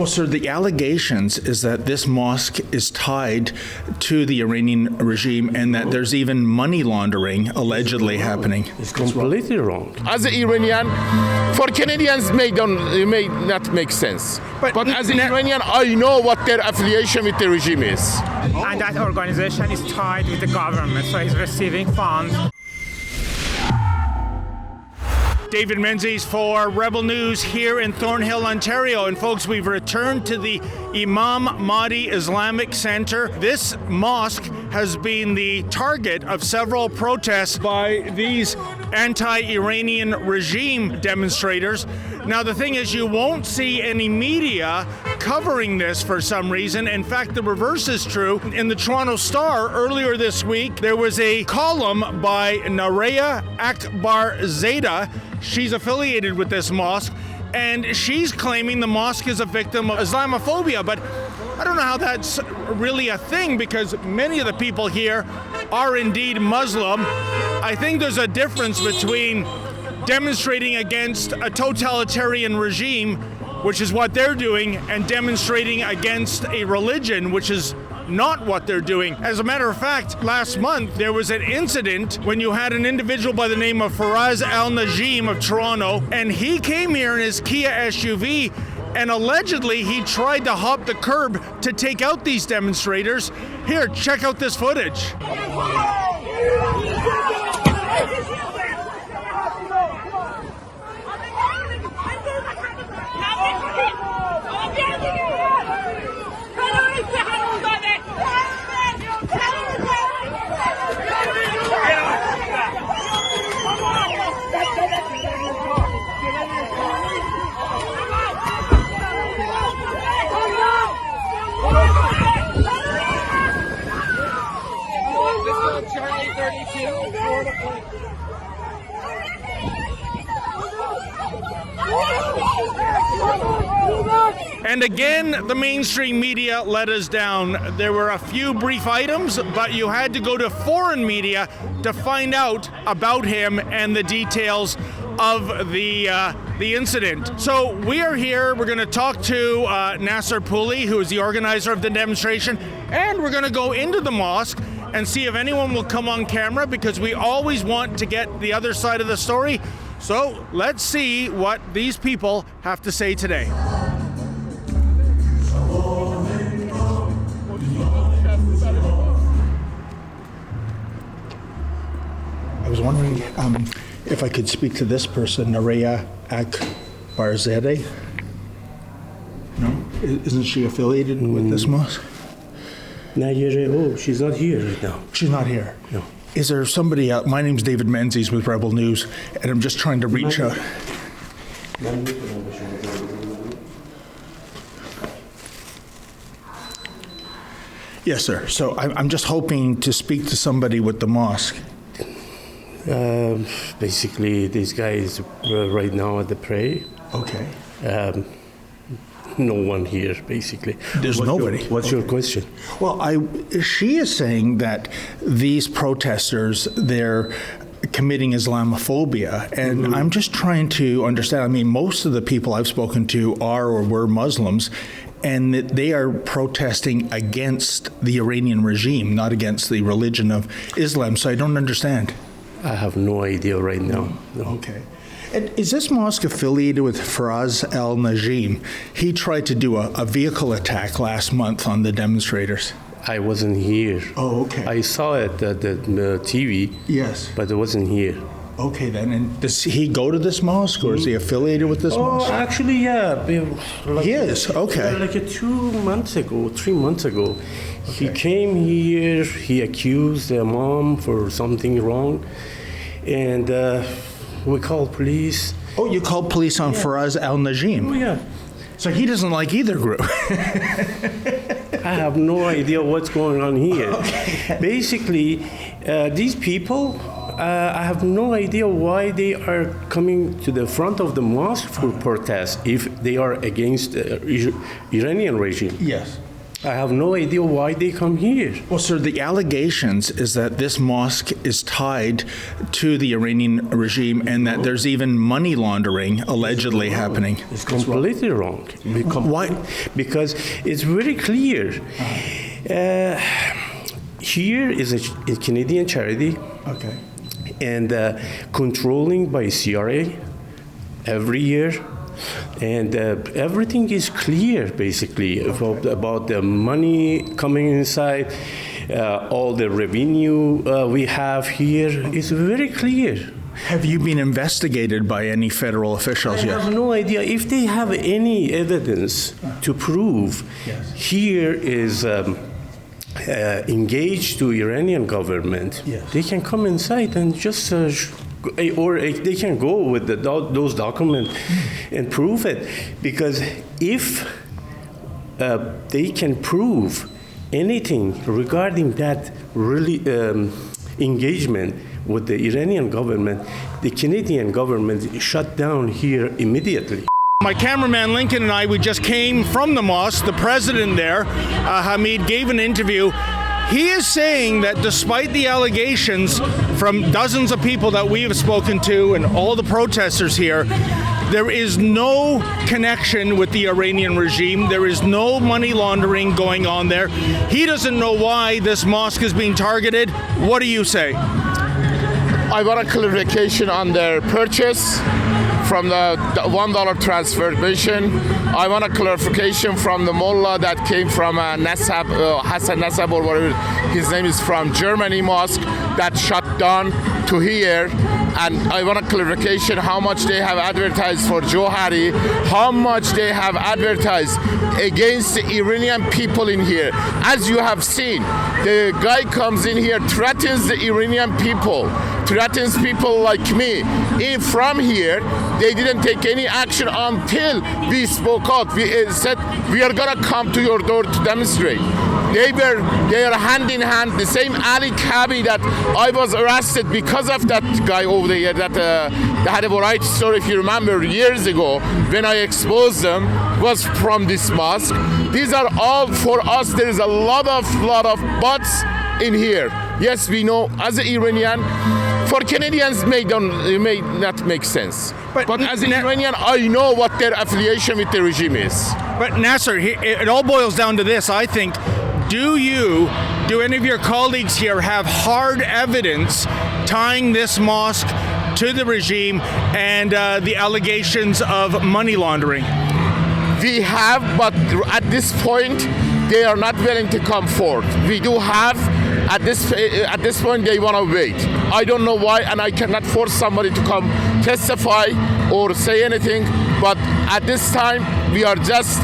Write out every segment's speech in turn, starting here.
Well, sir, the allegations is that this mosque is tied to the Iranian regime and that there's even money laundering allegedly happening. It's completely wrong. As an Iranian, for Canadians, it may not make sense. But as an Iranian, I know what their affiliation with the regime is. And that organization is tied with the government, so it's receiving funds. David Menzies for Rebel News here in Thornhill, Ontario. And folks, we've returned to the Imam Mahdi Islamic Center. This mosque has been the target of several protests by these anti-Iranian regime demonstrators. Now, the thing is, you won't see any media covering this for some reason. In fact, the reverse is true. In the Toronto Star earlier this week, there was a column by Nareya Akbarzadeh. She's affiliated with this mosque, and she's claiming the mosque is a victim of Islamophobia. But I don't know how that's really a thing, because many of the people here are indeed Muslim. I think there's a difference between demonstrating against a totalitarian regime, which is what they're doing, and demonstrating against a religion, which is not what they're doing. As a matter of fact, last month there was an incident when you had an individual by the name of Faraz Al-Najim of Toronto, and he came here in his Kia SUV, and allegedly he tried to hop the curb to take out these demonstrators. Here, check out this footage. And again, the mainstream media let us down. There were a few brief items, but you had to go to foreign media to find out about him and the details of the incident. So we are here. We're going to talk to Nasser Pooli, who is the organizer of the demonstration, and we're going to go into the mosque and see if anyone will come on camera, because we always want to get the other side of the story. So let's see what these people have to say today. I was wondering if I could speak to this person, Nareya Akbarzadeh. No? Isn't she affiliated with this mosque? Oh, she's not here right now. She's not here? No. Is there somebody else? My name's David Menzies with Rebel News, and I'm just trying to reach out. Yes, sir. So I'm just hoping to speak to somebody with the mosque. Basically, this guy is right now at the prayer. Okay. No one here, basically. There's nobody. What's your question? Well, she is saying that these protesters, they're committing Islamophobia, and I'm just trying to understand. I mean, most of the people I've spoken to are or were Muslims, and that they are protesting against the Iranian regime, not against the religion of Islam. So I don't understand. I have no idea right now. No. Okay. And is this mosque affiliated with Faraz Al-Najim? He tried to do a vehicle attack last month on the demonstrators. I wasn't here. Oh, okay. I saw it at the TV. Yes. But I wasn't here. Okay, then. And does he go to this mosque, or is he affiliated with this mosque? Oh, actually, yeah. He is? Okay. Like 3 months ago, he came here, he accused the imam for something wrong, and we called police. Oh, you called police on Faraz Al-Najim? Oh, yeah. So he doesn't like either group. I have no idea what's going on here. Okay. Basically, these people, I have no idea why they are coming to the front of the mosque for protest if they are against the Iranian regime. Yes. I have no idea why they come here. Well, sir, the allegations is that this mosque is tied to the Iranian regime and that there's even money laundering allegedly happening. It's completely wrong. Why? Because it's very clear. Here is a Canadian charity. Okay. And controlling by CRA every year. And everything is clear, basically, about the money coming inside, all the revenue we have here is very clear. Have you been investigated by any federal officials yet? I have no idea. If they have any evidence to prove here is engaged to Iranian government, they can come inside and just or they can go with those documents and prove it. Because if they can prove anything regarding that really engagement with the Iranian government, the Canadian government shut down here immediately. My cameraman Lincoln and I, we just came from the mosque. The president there, Hamid, gave an interview. He is saying that despite the allegations from dozens of people that we have spoken to and all the protesters here, there is no connection with the Iranian regime. There is no money laundering going on there. He doesn't know why this mosque is being targeted. What do you say? I want a clarification on their purchase from the $1 transfer mission. I want a clarification from the mullah that came from Nasab, Hassan Nasab, or whatever his name is, from Germany mosque that shut down to here. And I want a clarification how much they have advertised for Johari, how much they have advertised against the Iranian people in here. As you have seen, the guy comes in here, threatens the Iranian people, threatens people like me. From here, they didn't take any action until we spoke out. We said, we are gonna come to your door to demonstrate. They are hand in hand. The same Ali Kabi that I was arrested because of that guy over there that had a variety story, if you remember, years ago when I exposed them, was from this mosque. These are all for us. There is a lot of buts in here. Yes, we know as an Iranian. For Canadians, it may not make sense. But as an Iranian, I know what their affiliation with the regime is. But Nasser, it all boils down to this, I think. Do any of your colleagues here have hard evidence tying this mosque to the regime and the allegations of money laundering? We have, but at this point, they are not willing to come forward. We do have. At this point, they want to wait. I don't know why, and I cannot force somebody to come testify or say anything. But at this time, we are just,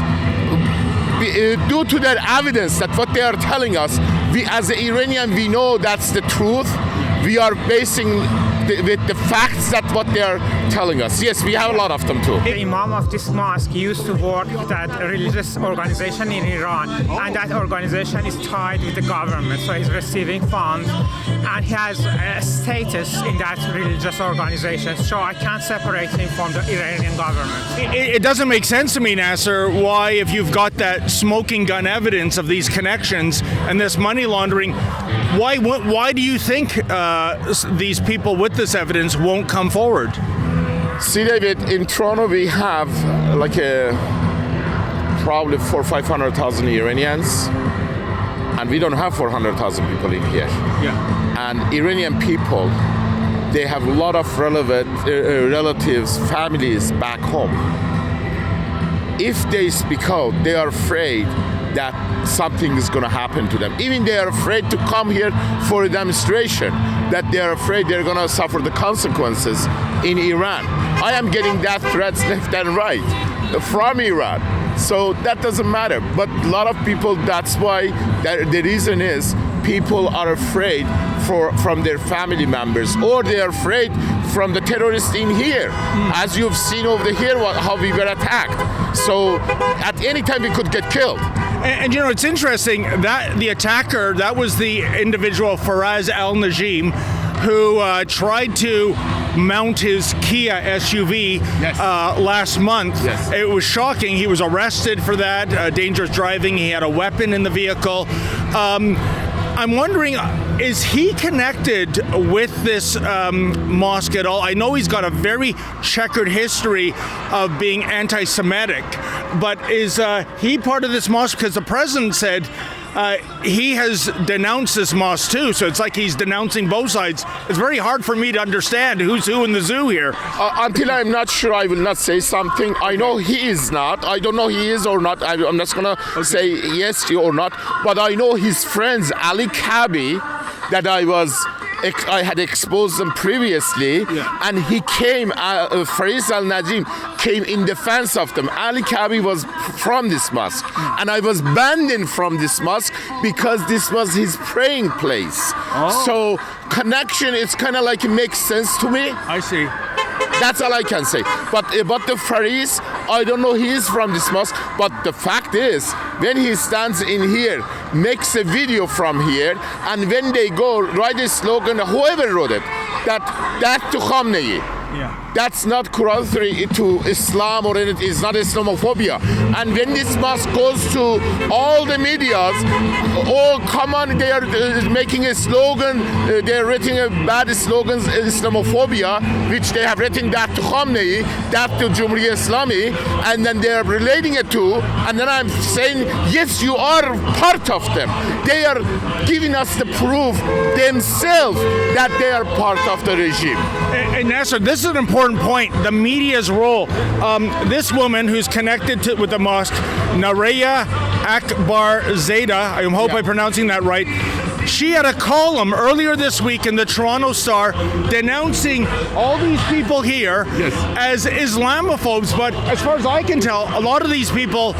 due to their evidence that what they are telling us, we as an Iranian, we know that's the truth. We are basing with the facts that what they are telling us. Yes, we have a lot of them too. The imam of this mosque used to work with that religious organization in Iran, and that organization is tied with the government, so he's receiving funds, and he has a status in that religious organization, so I can't separate him from the Iranian government. It doesn't make sense to me, Nasser, why, if you've got that smoking gun evidence of these connections and this money laundering, why do you think these people with this evidence won't come forward? See, David, in Toronto we have like probably 400,000 or 500,000 Iranians, and we don't have 400,000 people in here. Yeah. And Iranian people, they have a lot of relatives, families back home. If they speak out, they are afraid that something is going to happen to them. Even they are afraid to come here for a demonstration, that they are afraid they're going to suffer the consequences in Iran. I am getting that threats left and right from Iran. So that doesn't matter. But a lot of people, that's why the reason is people are afraid from their family members, or they are afraid from the terrorists in here. As you've seen over here, how we were attacked. So at any time we could get killed. And you know, it's interesting that the attacker, that was the individual Faraz al-Najim. who tried to mount his Kia SUV last month. Yes. It was shocking. He was arrested for that, dangerous driving. He had a weapon in the vehicle. I'm wondering, is he connected with this mosque at all? I know he's got a very checkered history of being anti-Semitic, but is he part of this mosque? Because the president said he has denounced this mosque too, so it's like he's denouncing both sides. It's very hard for me to understand who's who in the zoo here. Until I'm not sure, I will not say something. I know he is not. I don't know he is or not. I'm not going to say yes or not. But I know his friends, Ali Kabi, that I had exposed them previously, and he came, Faris al-Najim came in defense of them. Ali Kabi was from this mosque, and I was banned from this mosque because this was his praying place. So connection, it's kind of like it makes sense to me. I see. That's all I can say. But about the Faris, I don't know he is from this mosque, but the fact is, when he stands in here, makes a video from here, and when they go write a slogan, whoever wrote it, that to Khamenei. That's not contrary to Islam or anything. It's not Islamophobia. And when this mosque goes to all the medias, oh, come on, they are making a slogan, they're writing a bad slogans, Islamophobia, which they have written that to Khamenei, that to Jumhuriyat Islami, and then they are relating it to, and then I'm saying, yes, you are part of them. They are giving us the proof themselves that they are part of the regime. And Nasser, this is an important point, the media's role. This woman who's connected with the mosque, Nareya Akbar Zada, I hope I'm pronouncing that right, she had a column earlier this week in the Toronto Star denouncing all these people here as Islamophobes, but as far as I can tell, a lot of these people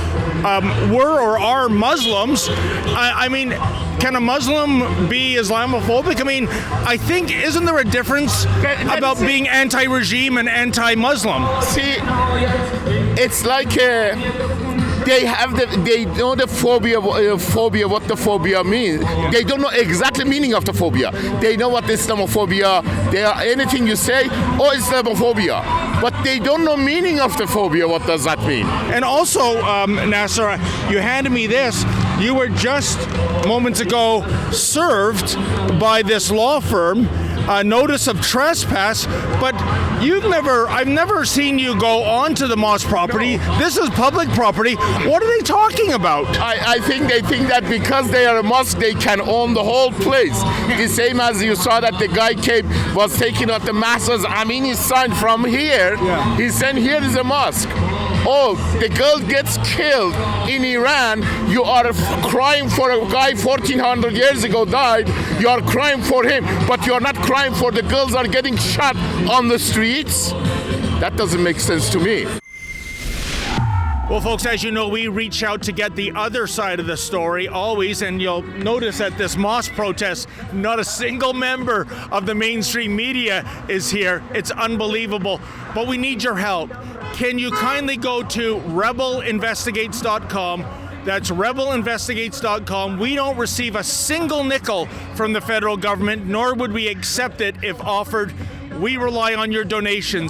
were or are Muslims. I mean, can a Muslim be Islamophobic? I mean, I think, isn't there a difference about being anti-regime and anti-Muslim? See, it's like they know the phobia, what the phobia means. They don't know exactly meaning of the phobia. They know what Islamophobia, anything you say, oh, Islamophobia. But they don't know meaning of the phobia, what does that mean? And also, Nasser, you handed me this. You were just moments ago served by this law firm a notice of trespass, but I've never seen you go onto the mosque property. This is public property. What are they talking about? I think they think that because they are a mosque, they can own the whole place. The same as you saw that the guy was taking out the Masas Amini sign from here. He said, here is a mosque. Oh, the girl gets killed in Iran. You are crying for a guy 1400 years ago died. You are crying for him, but you are not crying for the girls are getting shot on the streets. That doesn't make sense to me. Well, folks, as you know, we reach out to get the other side of the story always, and you'll notice at this mosque protest, not a single member of the mainstream media is here. It's unbelievable, but we need your help. Can you kindly go to rebelinvestigates.com? That's rebelinvestigates.com. We don't receive a single nickel from the federal government, nor would we accept it if offered. We rely on your donations.